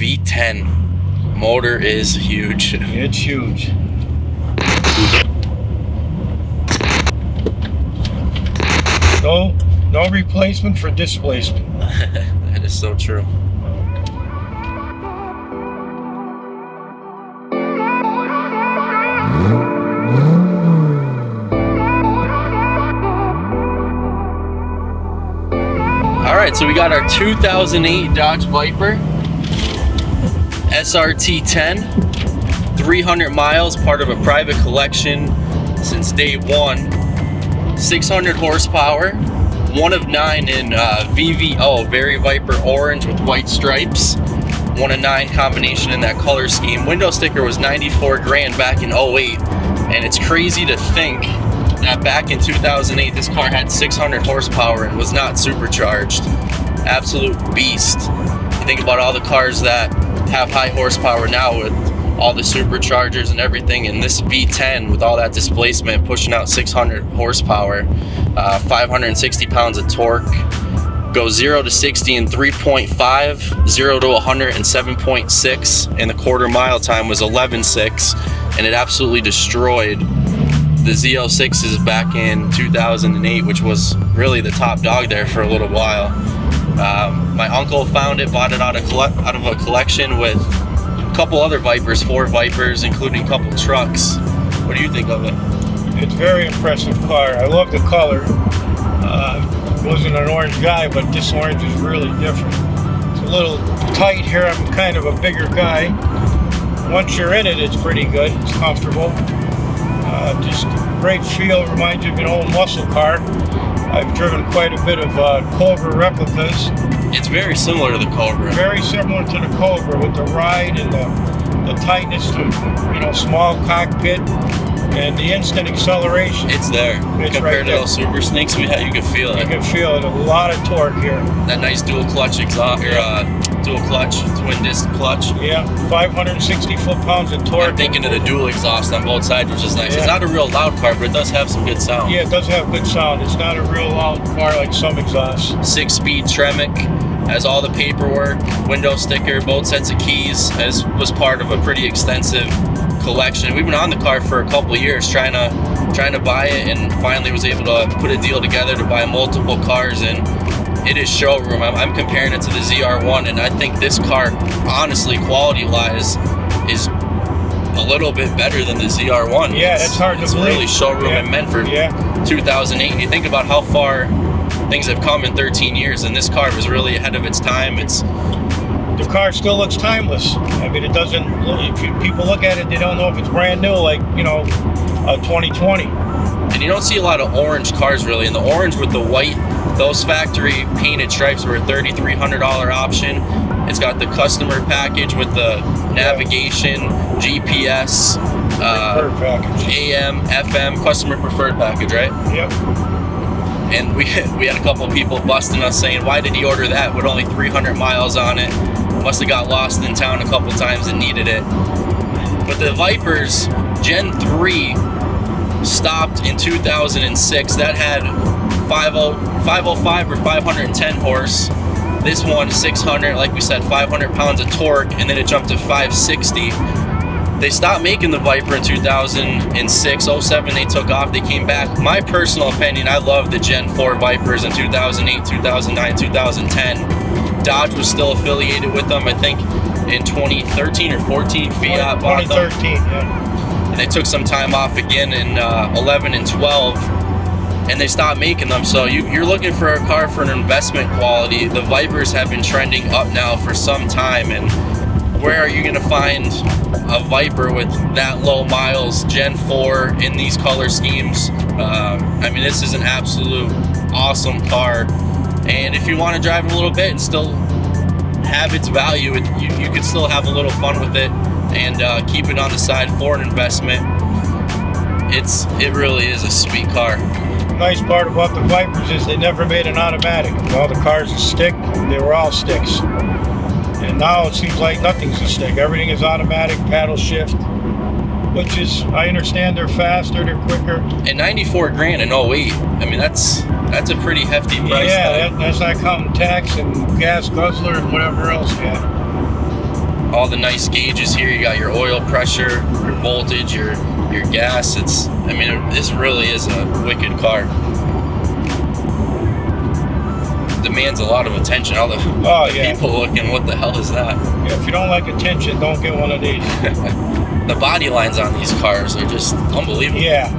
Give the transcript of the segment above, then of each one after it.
V10. Motor is huge. It's huge. No replacement for displacement. That is so true. Alright, so we got our 2008 Dodge Viper SRT-10, 300 miles, part of a private collection since day one. 600 horsepower, 1 of 9 in VVO, Very Viper Orange with white stripes. 1 of 9 combination in that color scheme. Window sticker was 94 grand back in 08, and it's crazy to think that back in 2008 this car had 600 horsepower and was not supercharged. Absolute beast. You think about all the cars that have high horsepower now with all the superchargers and everything, and this V10 with all that displacement pushing out 600 horsepower, 560 pounds of torque, goes 0 to 60 in 3.5, 0 to 100 in 7.6, and the quarter mile time was 11.6, and it absolutely destroyed the Z06s back in 2008, which was really the top dog there for a little while. My uncle found it, bought it out of a collection with a couple other Vipers, 4 Vipers, including a couple trucks. What do you think of it? It's a very impressive car. I love the color. Wasn't an orange guy, but this orange is really different. It's a little tight here. I'm kind of a bigger guy. Once you're in it, it's pretty good. It's comfortable. Just great feel. Reminds you of an old muscle car. I've driven quite a bit of Cobra replicas. It's very similar to the Cobra. Very similar to the Cobra with the ride and the tightness, small cockpit, and the instant acceleration. It's there. It's compared right to there. those Super Snakes we had, you could feel it. You can feel it. A lot of torque here. That nice dual clutch exhaust, dual clutch, twin disc clutch. Yeah, 560 foot-pounds of torque. I'm thinking of the dual exhaust on both sides, which is nice. Yeah. It's not a real loud car, but it does have some good sound. Yeah, it does have good sound. It's not a real loud car like some exhausts. 6-speed Tremec, has all the paperwork, window sticker, both sets of keys, as was part of a pretty extensive collection. We've been on the car for a couple of years trying to buy it, and finally was able to put a deal together to buy multiple cars, and it is showroom. I'm comparing it to the ZR1, and I think this car, honestly, quality-wise, is a little bit better than the ZR1. Yeah, that's hard to believe. It's really showroom and meant for 2008. And you think about how far things have come in 13 years, and this car was really ahead of its time. The car still looks timeless. I mean, it doesn't. If people look at it, they don't know if it's brand new, like 2020. And you don't see a lot of orange cars really. And the orange with the white, those factory painted stripes were a $3,300 option. It's got the customer package with the navigation, GPS, AM, FM, customer preferred package, right? Yep. And we had a couple of people busting us saying, why did he order that with only 300 miles on it? Must have got lost in town a couple times and needed it. But the Vipers Gen 3 stopped in 2006. That had 505 or 510 horse. This one 600, like we said, 500 pounds of torque, and then it jumped to 560. They stopped making the Viper in 2006, 07 they took off, they came back. My personal opinion, I love the Gen 4 Vipers in 2008, 2009, 2010. Dodge was still affiliated with them, I think in 2013 or 14, Fiat bought them. 2013, yeah. And they took some time off again in 11 and 12, and they stopped making them. So you're looking for a car for an investment quality. The Vipers have been trending up now for some time, and where are you going to find a Viper with that low miles, Gen 4, in these color schemes? I mean, this is an absolute awesome car. And if you want to drive it a little bit and still have its value, you could still have a little fun with it and keep it on the side for an investment. It really is a sweet car. Nice part about the Vipers is they never made an automatic. All the cars are stick, they were all sticks. And now it seems like nothing's a stick. Everything is automatic, paddle shift, which is, I understand they're faster, they're quicker. And 94 grand in 08, I mean, that's a pretty hefty price. Yeah, that's not counting tax and gas guzzler and whatever else, yeah. all the nice gauges here. You got your oil pressure, your voltage, your gas. I mean, this really is a wicked car. Demands a lot of attention. All the people looking, what the hell is that? Yeah, if you don't like attention, don't get one of these. The body lines on these cars are just unbelievable. Yeah.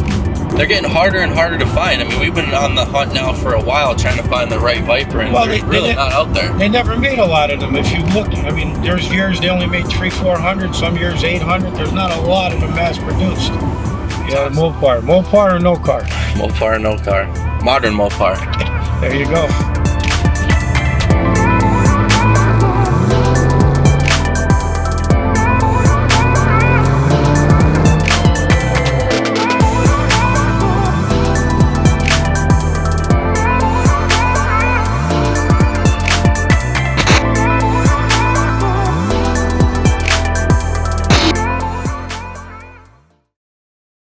They're getting harder and harder to find. I mean, we've been on the hunt now for a while trying to find the right Viper, and they're really not out there. They never made a lot of them. If you look, I mean, there's years they only made 300-400, some years 800. There's not a lot of them mass produced. Yeah, Mopar or no car. Mopar or no car. Modern Mopar. There you go.